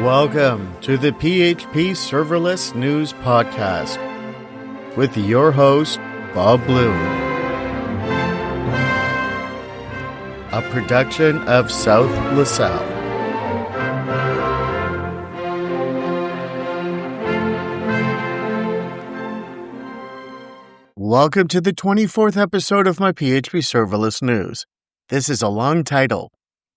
Welcome to the PHP Serverless News Podcast with your host, Bob Bloom. A production of South LaSalle. Welcome to the 24th episode of my PHP Serverless News. This is a long title,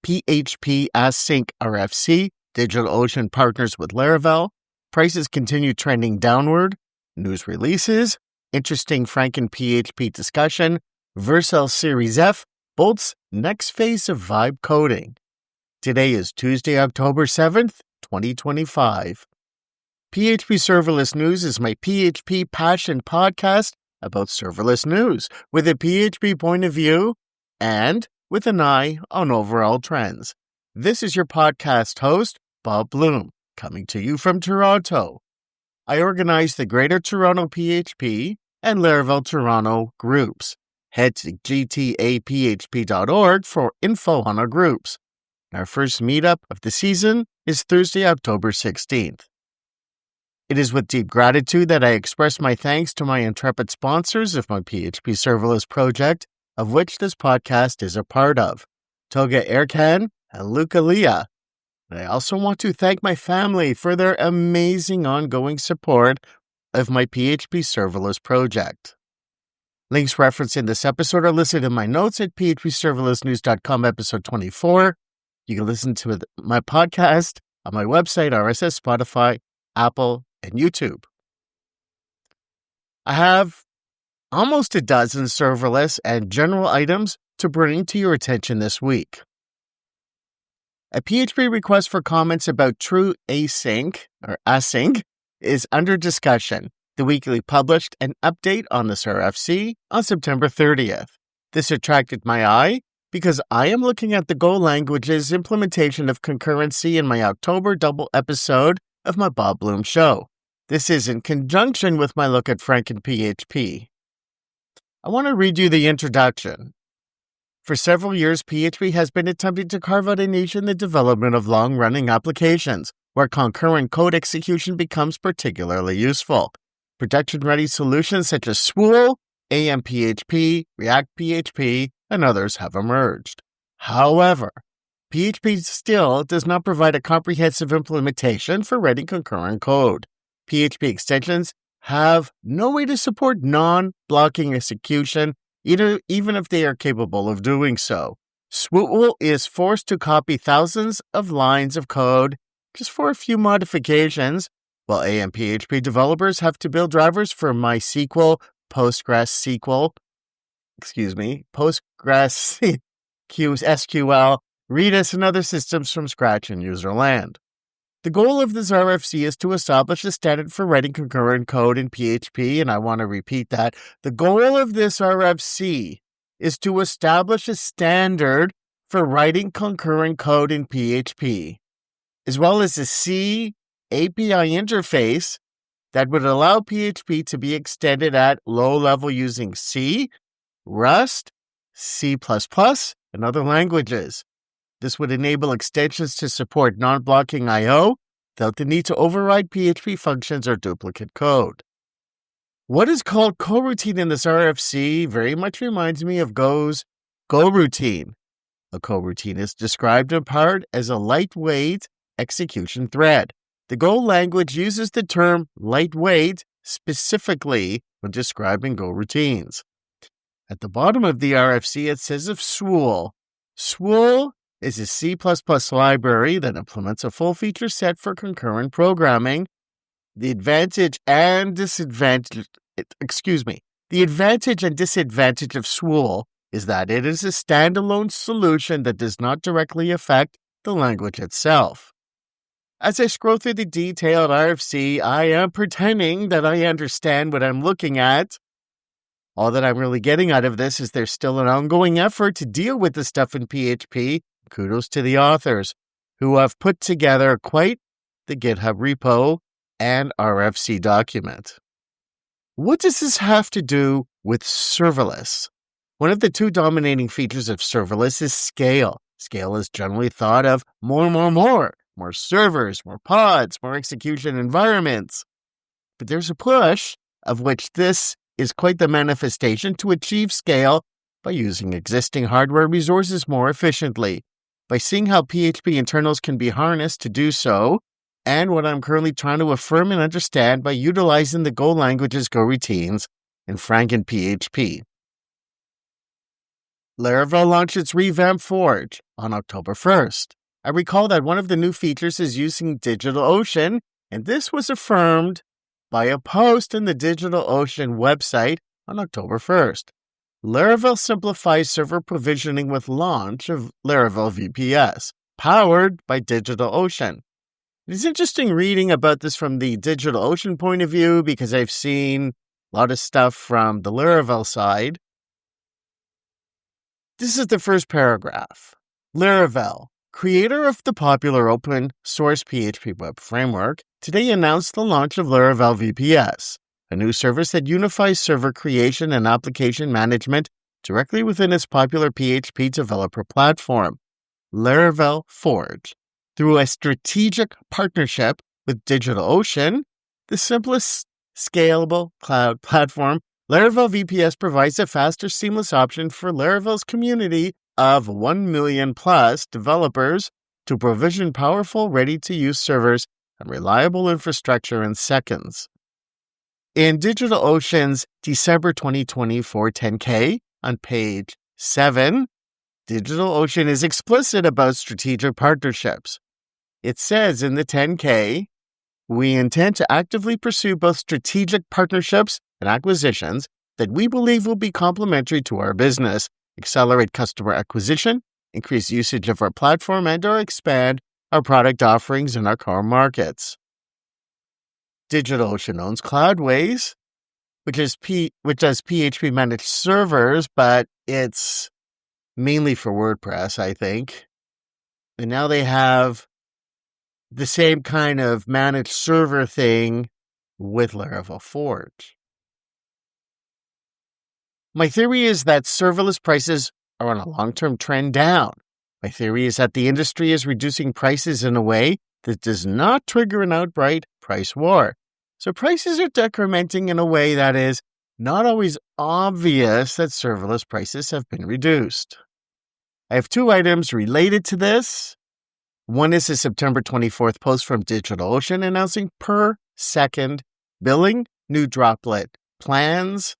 PHP Async RFC, DigitalOcean partners with Laravel, prices continue trending downward, news releases, interesting Franken PHP discussion, Vercel Series F bolts next phase of vibe coding. Today is Tuesday, October 7th, 2025. PHP Serverless News is my PHP passion podcast about serverless news with a PHP point of view and with an eye on overall trends. This is your podcast host, Bob Bloom, coming to you from Toronto. I organize the Greater Toronto PHP and Laravel Toronto groups. Head to gtaphp.org for info on our groups. Our first meetup of the season is Thursday, October 16th. It is with deep gratitude that I express my thanks to my intrepid sponsors of my PHP Serverless project, of which this podcast is a part of, Toga Erkan and Relea. I also want to thank my family for their amazing ongoing support of my PHP Serverless project. Links referenced in this episode are listed in my notes at phpserverlessnews.com episode 24. You can listen to my podcast on my website, RSS, Spotify, Apple, and YouTube. I have almost a dozen serverless and general items to bring to your attention this week. A PHP request for comments about True Async is under discussion. The weekly published an update on this RFC on September 30th. This attracted my eye because I am looking at the Go language's implementation of concurrency in my October double episode of my Bob Bloom show. This is in conjunction with my look at Franken PHP. I want to read you the introduction. For several years, PHP has been attempting to carve out a niche in the development of long-running applications, where concurrent code execution becomes particularly useful. Production-ready solutions such as Swool, AMPHP, React PHP, and others have emerged. However, PHP still does not provide a comprehensive implementation for writing concurrent code. PHP extensions have no way to support non-blocking execution, even if they are capable of doing so. Swool is forced to copy thousands of lines of code just for a few modifications, while AMPHP developers have to build drivers for MySQL, PostgreSQL, SQL, Redis, and other systems from scratch in user land. The goal of this RFC is to establish a standard for writing concurrent code in PHP, and I want to repeat that. The goal of this RFC is to establish a standard for writing concurrent code in PHP, as well as a C API interface that would allow PHP to be extended at low level using C, Rust, C++, and other languages. This would enable extensions to support non-blocking I/O without the need to override PHP functions or duplicate code. What is called coroutine in this RFC very much reminds me of Go's GoRoutine. A coroutine is described in part as a lightweight execution thread. The Go language uses the term lightweight specifically when describing Go routines. At the bottom of the RFC, it says of Swool. Swool is a C++ library that implements a full feature set for concurrent programming. The advantage and disadvantage of Swool is that it is a standalone solution that does not directly affect the language itself. As I scroll through the detailed RFC, I am pretending that I understand what I'm looking at. All that I'm really getting out of this is there's still an ongoing effort to deal with the stuff in PHP. Kudos to the authors who have put together quite the GitHub repo and RFC document. What does this have to do with serverless? One of the two dominating features of serverless is scale. Scale is generally thought of more. more servers, more pods, more execution environments. But there's a push, of which this is quite the manifestation, to achieve scale by using existing hardware resources more efficiently. By seeing how PHP internals can be harnessed to do so, and what I'm currently trying to affirm and understand by utilizing the Go language's Go routines in Franken PHP. Laravel launched its revamped Forge on October 1st. I recall that one of the new features is using DigitalOcean, and this was affirmed by a post in the DigitalOcean website on October 1st. Laravel simplifies server provisioning with launch of Laravel VPS, powered by DigitalOcean. It is interesting reading about this from the DigitalOcean point of view because I've seen a lot of stuff from the Laravel side. This is the first paragraph. Laravel, creator of the popular open source PHP web framework, today announced the launch of Laravel VPS, a new service that unifies server creation and application management directly within its popular PHP developer platform, Laravel Forge. Through a strategic partnership with DigitalOcean, the simplest scalable cloud platform, Laravel VPS provides a faster, seamless option for Laravel's community of 1 million plus developers to provision powerful, ready-to-use servers and reliable infrastructure in seconds. In DigitalOcean's December 2024 10K on page 7, DigitalOcean is explicit about strategic partnerships. It says in the 10K, we intend to actively pursue both strategic partnerships and acquisitions that we believe will be complementary to our business, accelerate customer acquisition, increase usage of our platform, and/or expand our product offerings in our core markets. DigitalOcean owns Cloudways, which does PHP managed servers, but it's mainly for WordPress, I think. And now they have the same kind of managed server thing with Laravel Forge. My theory is that serverless prices are on a long-term trend down. My theory is that the industry is reducing prices in a way that does not trigger an outright price war. So prices are decrementing in a way that is not always obvious that serverless prices have been reduced. I have two items related to this. One is a September 24th post from DigitalOcean announcing per second billing, new droplet plans,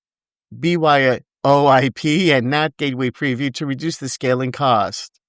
BYOIP, and NAT gateway preview to reduce the scaling cost.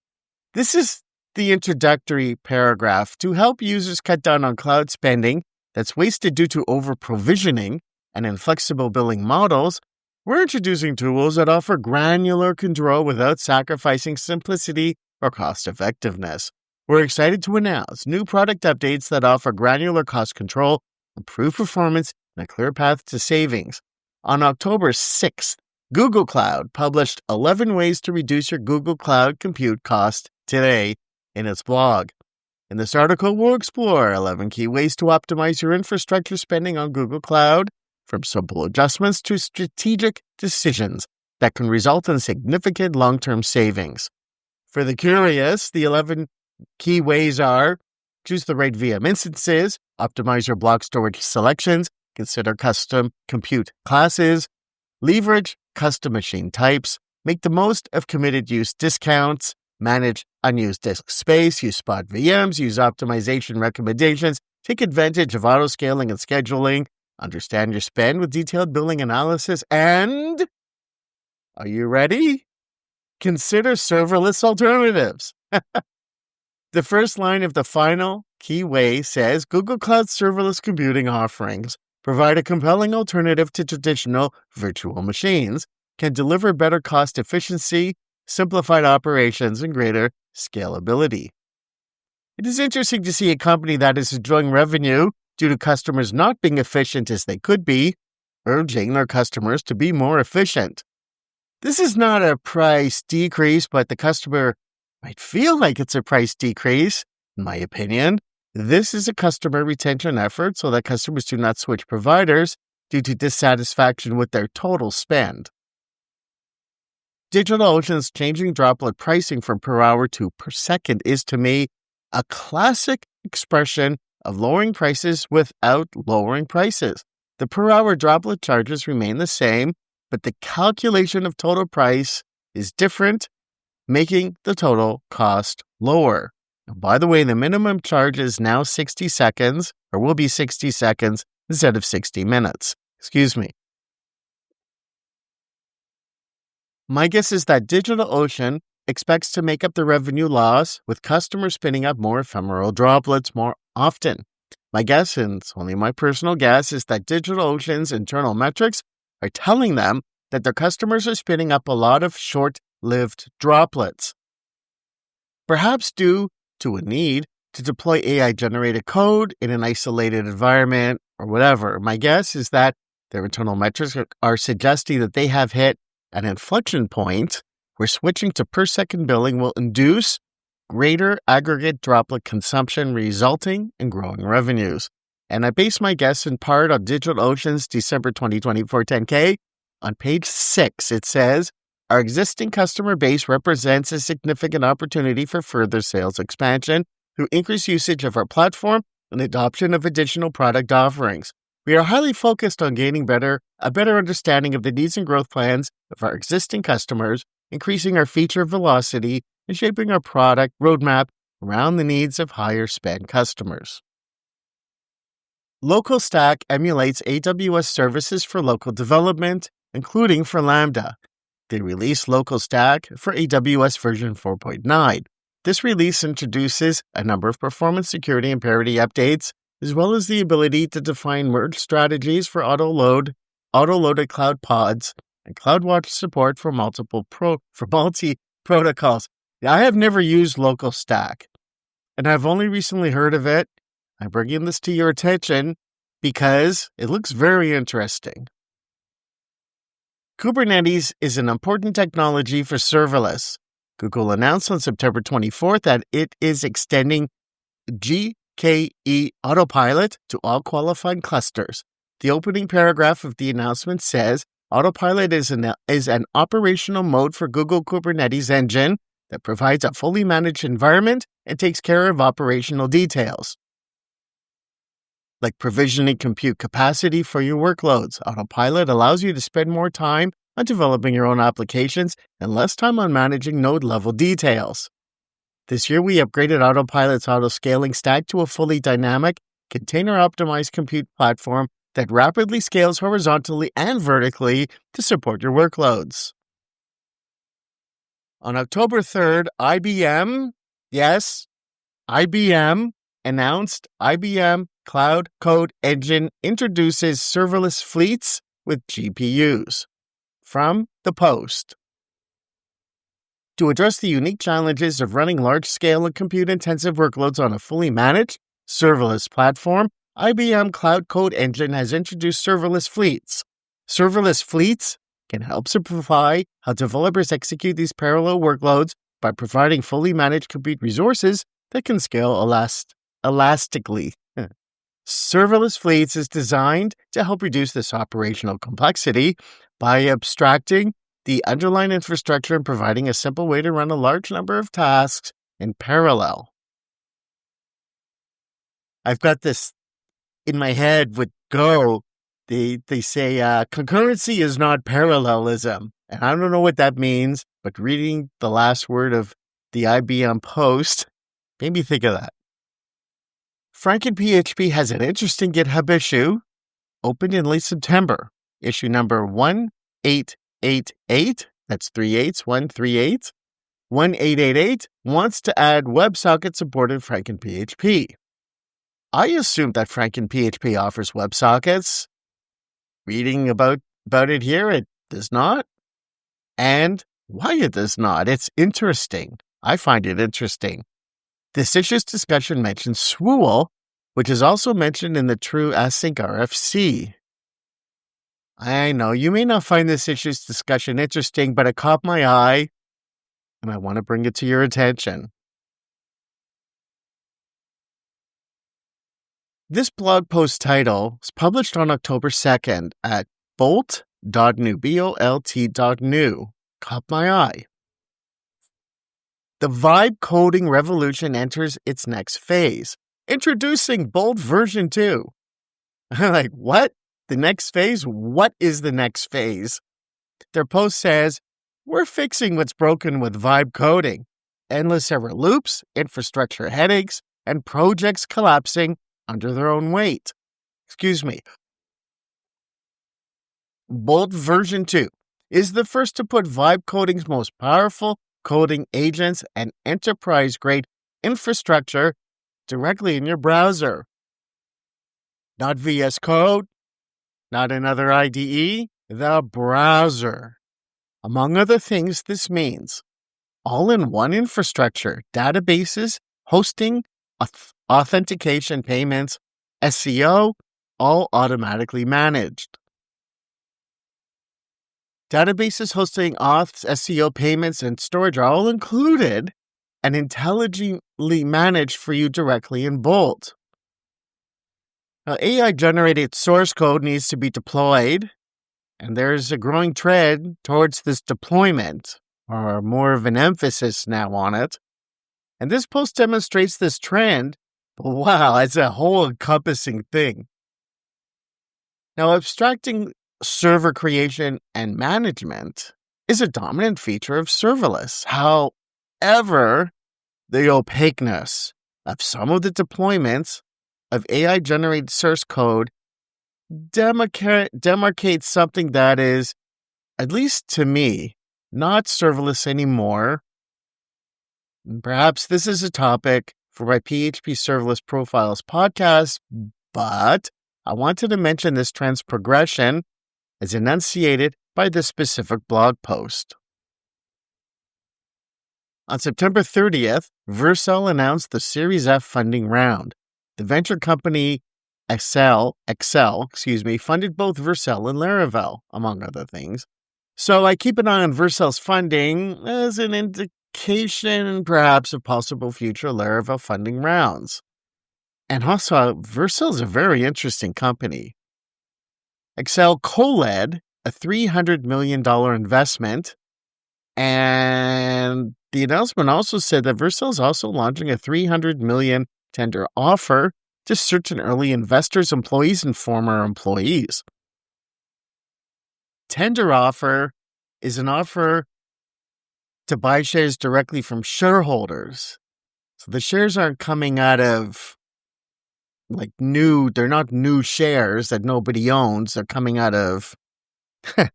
This is the introductory paragraph to help users cut down on cloud spending that's wasted due to over-provisioning and inflexible billing models. We're introducing tools that offer granular control without sacrificing simplicity or cost-effectiveness. We're excited to announce new product updates that offer granular cost control, improved performance, and a clear path to savings. On October 6th, Google Cloud published 11 ways to reduce your Google Cloud compute cost today in its blog. In this article, we'll explore 11 key ways to optimize your infrastructure spending on Google Cloud, from simple adjustments to strategic decisions that can result in significant long-term savings. For the curious, the 11 key ways are: choose the right VM instances, optimize your block storage selections, consider custom compute classes, leverage custom machine types, make the most of committed use discounts, manage unused disk space, use spot VMs, use optimization recommendations, take advantage of auto-scaling and scheduling, understand your spend with detailed billing analysis, and, are you ready? Consider serverless alternatives. The first line of the final key way says Google Cloud serverless computing offerings provide a compelling alternative to traditional virtual machines, can deliver better cost efficiency, simplified operations, and greater scalability. It is interesting to see a company that is enjoying revenue due to customers not being efficient as they could be, urging their customers to be more efficient. This is not a price decrease, but the customer might feel like it's a price decrease, in my opinion. This is a customer retention effort so that customers do not switch providers due to dissatisfaction with their total spend. DigitalOcean's changing droplet pricing from per hour to per second is, to me, a classic expression of lowering prices without lowering prices. The per hour droplet charges remain the same, but the calculation of total price is different, making the total cost lower. And by the way, the minimum charge is now 60 seconds, or will be 60 seconds instead of 60 minutes. Excuse me. My guess is that DigitalOcean expects to make up the revenue loss with customers spinning up more ephemeral droplets more often. My guess, and it's only my personal guess, is that DigitalOcean's internal metrics are telling them that their customers are spinning up a lot of short-lived droplets. Perhaps due to a need to deploy AI-generated code in an isolated environment or whatever. My guess is that their internal metrics are suggesting that they have hit an inflection point where switching to per-second billing will induce greater aggregate droplet consumption, resulting in growing revenues. And I base my guess in part on DigitalOcean's December 2024 10K. On page 6, it says, our existing customer base represents a significant opportunity for further sales expansion through increased usage of our platform and adoption of additional product offerings. We are highly focused on gaining a better understanding of the needs and growth plans of our existing customers, increasing our feature velocity, and shaping our product roadmap around the needs of higher spend customers. Local Stack emulates AWS services for local development, including for Lambda. They released Local Stack for AWS version 4.9. This release introduces a number of performance, security, and parity updates, as well as the ability to define merge strategies for auto-loaded cloud pods, and CloudWatch support for multi-protocols. I have never used Local Stack, and I've only recently heard of it. I'm bringing this to your attention because it looks very interesting. Kubernetes is an important technology for serverless. Google announced on September 24th that it is extending GKE Autopilot to all qualified clusters. The opening paragraph of the announcement says, Autopilot is an operational mode for Google Kubernetes Engine that provides a fully managed environment and takes care of operational details, like provisioning compute capacity for your workloads. Autopilot allows you to spend more time on developing your own applications and less time on managing node-level details. This year, we upgraded Autopilot's auto-scaling stack to a fully dynamic, container-optimized compute platform that rapidly scales horizontally and vertically to support your workloads. On October 3rd, IBM announced IBM Cloud Code Engine introduces serverless fleets with GPUs. From the Post. To address the unique challenges of running large-scale and compute-intensive workloads on a fully managed, serverless platform, IBM Cloud Code Engine has introduced serverless fleets. Serverless fleets can help simplify how developers execute these parallel workloads by providing fully managed compute resources that can scale elastically. Serverless Fleets is designed to help reduce this operational complexity by abstracting the underlying infrastructure and providing a simple way to run a large number of tasks in parallel. I've got this in my head with Go. They say concurrency is not parallelism. And I don't know what that means, but reading the last word of the IBM post made me think of that. FrankenPHP has an interesting GitHub issue opened in late September. Issue number 1888, that's 38138, 1888 wants to add WebSocket support in FrankenPHP. I assume that FrankenPHP offers WebSockets. Reading about it here, it does not. And why it does not? It's interesting. I find it interesting. This issue's discussion mentions Swool, which is also mentioned in the True Async RFC. I know you may not find this issue's discussion interesting, but it caught my eye, and I want to bring it to your attention. This blog post title was published on October 2nd at bolt.new, bolt.new. Caught my eye. The vibe coding revolution enters its next phase. Introducing Bolt version 2. I'm like, what? The next phase? What is the next phase? Their post says, we're fixing what's broken with vibe coding. Endless error loops, infrastructure headaches, and projects collapsing under their own weight. Excuse me. Bolt version 2 is the first to put vibe coding's most powerful coding agents and enterprise-grade infrastructure directly in your browser. Not VS Code, not another IDE, the browser. Among other things, this means all-in-one infrastructure, databases, hosting, authentication, payments, SEO, all automatically managed. Databases, hosting, auths, SEO, payments, and storage are all included and intelligently managed for you directly in Bolt. Now, AI-generated source code needs to be deployed, and there's a growing trend towards this deployment, or more of an emphasis now on it. And this post demonstrates this trend, but wow, it's a whole encompassing thing. Now, abstracting server creation and management is a dominant feature of serverless. However, the opaqueness of some of the deployments of AI-generated source code demarcates something that is, at least to me, not serverless anymore. Perhaps this is a topic for my PHP Serverless Profiles podcast, but I wanted to mention this trend's progression as enunciated by this specific blog post. On September 30th, Vercel announced the Series F funding round. The venture company Excel, funded both Vercel and Laravel, among other things. So I keep an eye on Vercel's funding as an indication, perhaps, of possible future Laravel funding rounds. And also, Vercel's a very interesting company. Excel co-led a $300 million investment, and the announcement also said that Vercel is also launching a $300 million tender offer to certain early investors, employees, and former employees. Tender offer is an offer to buy shares directly from shareholders. So the shares aren't coming out of they're not new shares that nobody owns. They're coming out of the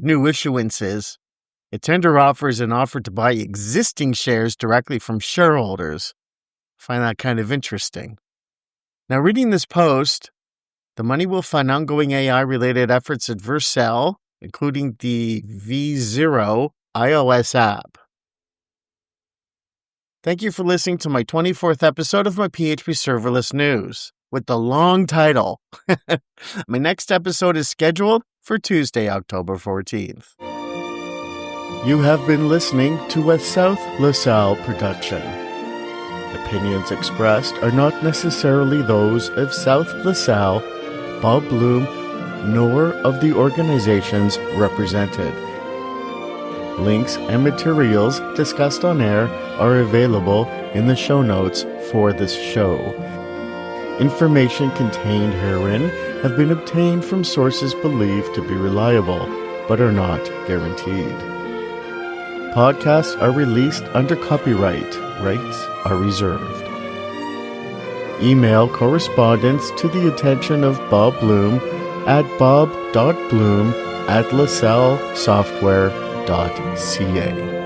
new issuances. A tender offer is an offer to buy existing shares directly from shareholders. I find that kind of interesting. Now, reading this post, the money will fund ongoing AI-related efforts at Vercel, including the V0 iOS app. Thank you for listening to my 24th episode of my PHP Serverless News with the long title. My next episode is scheduled for Tuesday, October 14th. You have been listening to a South LaSalle production. Opinions expressed are not necessarily those of South LaSalle, Bob Bloom, nor of the organizations represented. Links and materials discussed on air are available in the show notes for this show. Information contained herein have been obtained from sources believed to be reliable, but are not guaranteed. Podcasts are released under copyright. Rights are reserved. Email correspondence to the attention of Bob Bloom at bob.bloom@lasallesoftware.ca.